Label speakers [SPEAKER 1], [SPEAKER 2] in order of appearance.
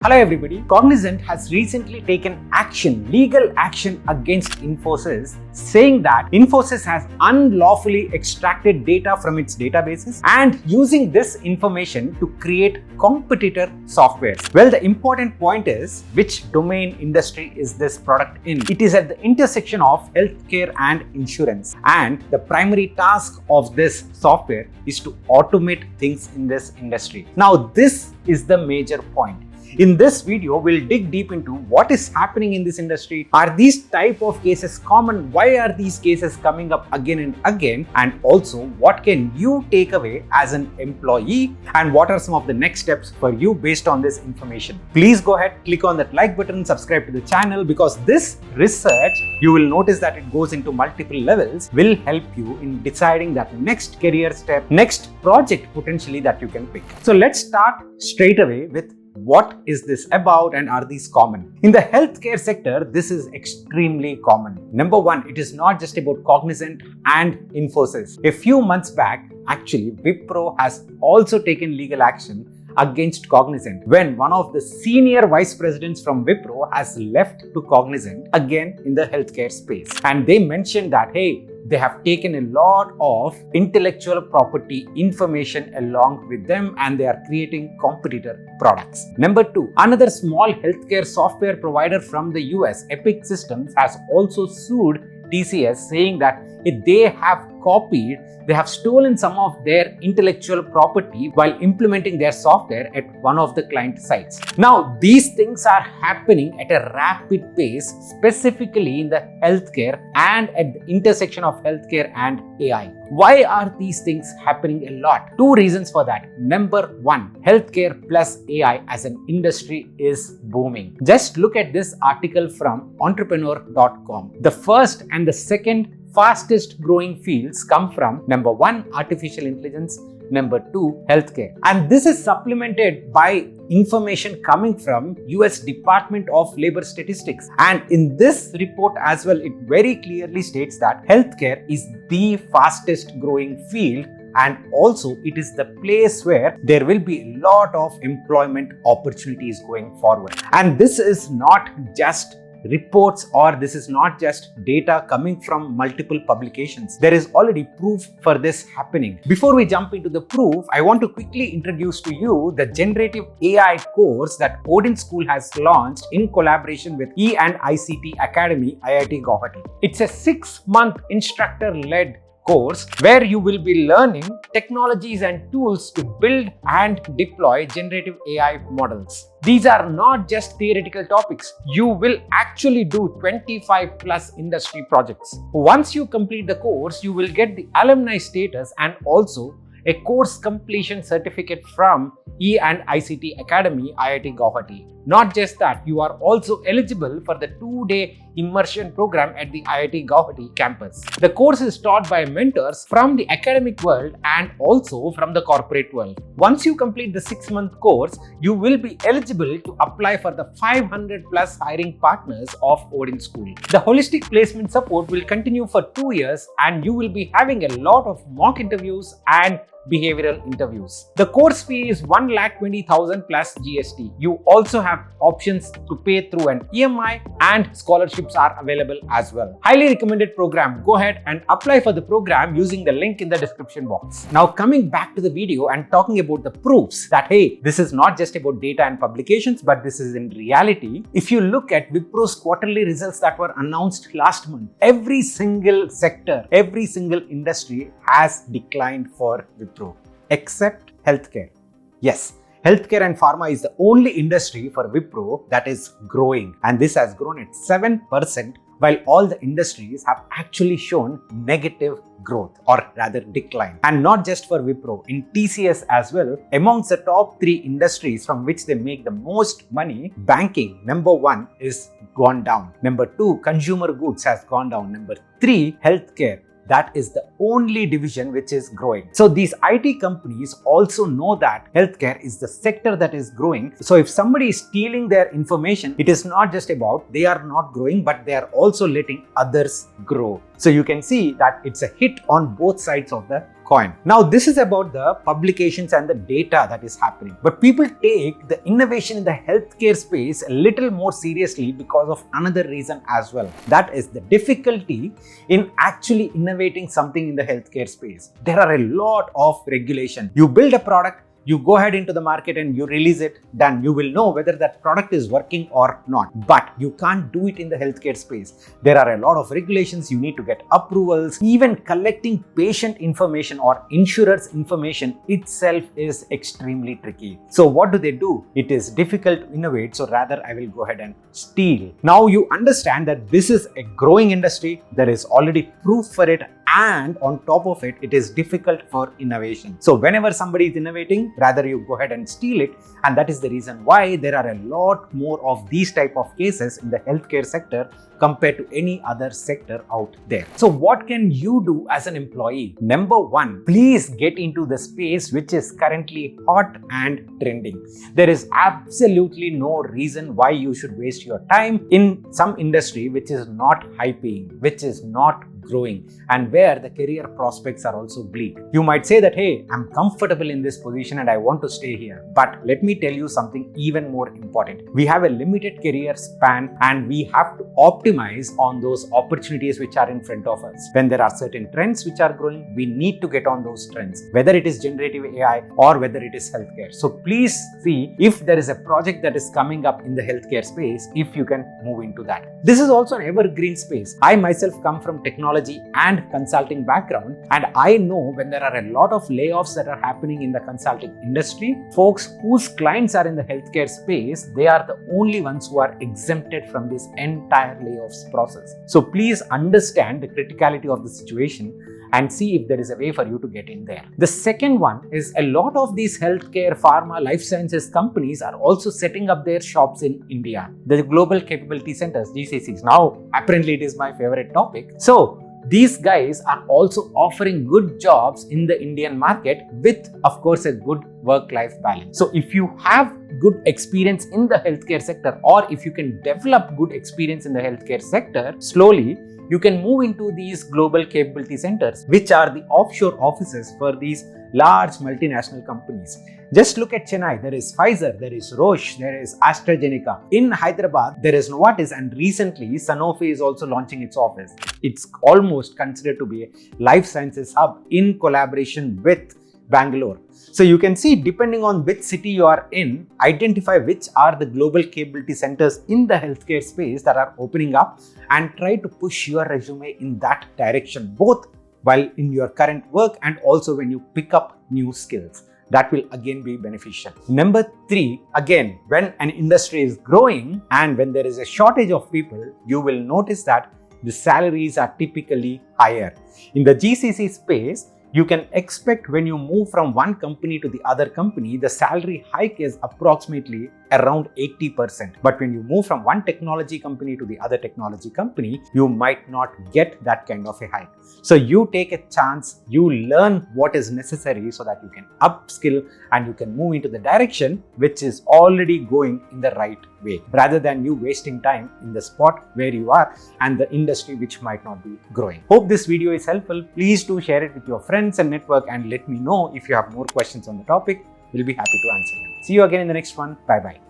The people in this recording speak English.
[SPEAKER 1] Hello everybody. Cognizant has recently taken legal action against Infosys, saying that Infosys has unlawfully extracted data from its databases and using this information to create competitor software. Well, the important point is which domain industry is this product in? It is at the intersection of healthcare and insurance, and the primary task of this software is to automate things in this industry. Now, this is the major point. In this video, we'll dig deep into what is happening in this industry. Are these type of cases common? Why are these cases coming up again and again? And also, what can you take away as an employee? And what are some of the next steps for you based on this information? Please go ahead, click on that like button, subscribe to the channel, because this research, you will notice that it goes into multiple levels, will help you in deciding that next career step, next project potentially that you can pick. So let's start straight away with what is this about and are these common? In the healthcare sector, this is extremely common. Number one, it is not just about Cognizant and Infosys. A few months back, actually, Wipro has also taken legal action against Cognizant when one of the senior vice presidents from Wipro has left to Cognizant again in the healthcare space. And they mentioned that, hey, they have taken a lot of intellectual property information along with them and they are creating competitor products. Number two, another small healthcare software provider from the US, Epic Systems, has also sued TCS, saying that if they have stolen some of their intellectual property while implementing their software at one of the client sites. Now, these things are happening at a rapid pace, specifically in the healthcare and at the intersection of healthcare and AI. Why are these things happening a lot? Two reasons for that. Number one, healthcare plus AI as an industry is booming. Just look at this article from entrepreneur.com. The first and the second fastest growing fields come from number one, artificial intelligence, number two, healthcare. And this is supplemented by information coming from US Department of Labor Statistics. And in this report as well, it very clearly states that healthcare is the fastest growing field, and also it is the place where there will be a lot of employment opportunities going forward. And this is not just reports, or this is not just data coming from multiple publications. There is already proof for this happening. Before we jump into the proof, I want to quickly introduce to you the generative AI course that Odin School has launched in collaboration with E&ICT Academy, IIT Guwahati. It's a 6-month instructor-led course where you will be learning technologies and tools to build and deploy generative AI models. These are not just theoretical topics. You will actually do 25 plus industry projects. Once you complete the course, you will get the alumni status and also a course completion certificate from E&ICT Academy, IIT Guwahati. Not just that, you are also eligible for the 2-day immersion program at the IIT Guwahati campus. The course is taught by mentors from the academic world and also from the corporate world. Once you complete the 6-month course, you will be eligible to apply for the 500 plus hiring partners of Odin School. The holistic placement support will continue for 2 years and you will be having a lot of mock interviews and behavioral interviews. The course fee is 1,20,000 plus GST. You also have options to pay through an EMI and scholarships are available as well. Highly recommended program. Go ahead and apply for the program using the link in the description box. Now, coming back to the video and talking about the proofs that, hey, this is not just about data and publications, but this is in reality. If you look at Wipro's quarterly results that were announced last month, every single sector, every single industry has declined for Wipro, except healthcare. Yes, healthcare and pharma is the only industry for Wipro that is growing, and this has grown at 7%, while all the industries have actually shown negative growth, or rather decline. And not just for Wipro, in TCS as well, amongst the top 3 industries from which they make the most money, banking, number 1, is gone down. Number 2, consumer goods has gone down. Number 3, healthcare. That is the only division which is growing. So these IT companies also know that healthcare is the sector that is growing. So if somebody is stealing their information, it is not just about they are not growing, but they are also letting others grow. So you can see that it's a hit on both sides of the coin. Now, this is about the publications and the data that is happening. But people take the innovation in the healthcare space a little more seriously because of another reason as well. That is the difficulty in actually innovating something in the healthcare space. There are a lot of regulation. You build a product, you go ahead into the market and you release it, then you will know whether that product is working or not. But you can't do it in the healthcare space. There are a lot of regulations, you need to get approvals. Even collecting patient information or insurer's information itself is extremely tricky. So what do? It is difficult to innovate, so rather I will go ahead and steal. Now you understand that this is a growing industry, there is already proof for it, and on top of it, it is difficult for innovation. So whenever somebody is innovating, rather you go ahead and steal it. And that is the reason why there are a lot more of these type of cases in the healthcare sector compared to any other sector out there. So what can you do as an employee? Number one, please get into the space which is currently hot and trending. There is absolutely no reason why you should waste your time in some industry which is not high paying, which is not growing, and where the career prospects are also bleak. You might say that, hey, I'm comfortable in this position and I want to stay here. But let me tell you something even more important. We have a limited career span and we have to optimize on those opportunities which are in front of us. When there are certain trends which are growing, we need to get on those trends, whether it is generative AI or whether it is healthcare. So please see if there is a project that is coming up in the healthcare space, if you can move into that. This is also an evergreen space. I myself come from technology and consulting background, and I know when there are a lot of layoffs that are happening in the consulting industry, folks whose clients are in the healthcare space, they are the only ones who are exempted from this entire layoffs process. So please understand the criticality of the situation and see if there is a way for you to get in there. The second one is a lot of these healthcare, pharma, life sciences companies are also setting up their shops in India. The Global Capability Centers, GCCs. Now, apparently it is my favorite topic. So, these guys are also offering good jobs in the Indian market with, of course, a good work-life balance. So if you have good experience in the healthcare sector, or if you can develop good experience in the healthcare sector, slowly, you can move into these global capability centers, which are the offshore offices for these large multinational companies. Just look at Chennai, there is Pfizer, there is Roche, there is AstraZeneca. In Hyderabad, there is Novartis, and recently Sanofi is also launching its office. It's almost considered to be a life sciences hub in collaboration with Bangalore. So you can see, depending on which city you are in, identify which are the global capability centers in the healthcare space that are opening up, and try to push your resume in that direction, both while in your current work and also when you pick up new skills. That will again be beneficial. Number 3, again, when an industry is growing and when there is a shortage of people, you will notice that the salaries are typically higher. In the GCC space, you can expect when you move from one company to the other company, the salary hike is approximately around 80%. But when you move from one technology company to the other technology company, you might not get that kind of a hike. So you take a chance, you learn what is necessary so that you can upskill and you can move into the direction which is already going in the right way, rather than you wasting time in the spot where you are and the industry which might not be growing. Hope this video is helpful. Please do share it with your friends and network and let me know if you have more questions on the topic. We'll be happy to answer them. See you again in the next one. Bye bye.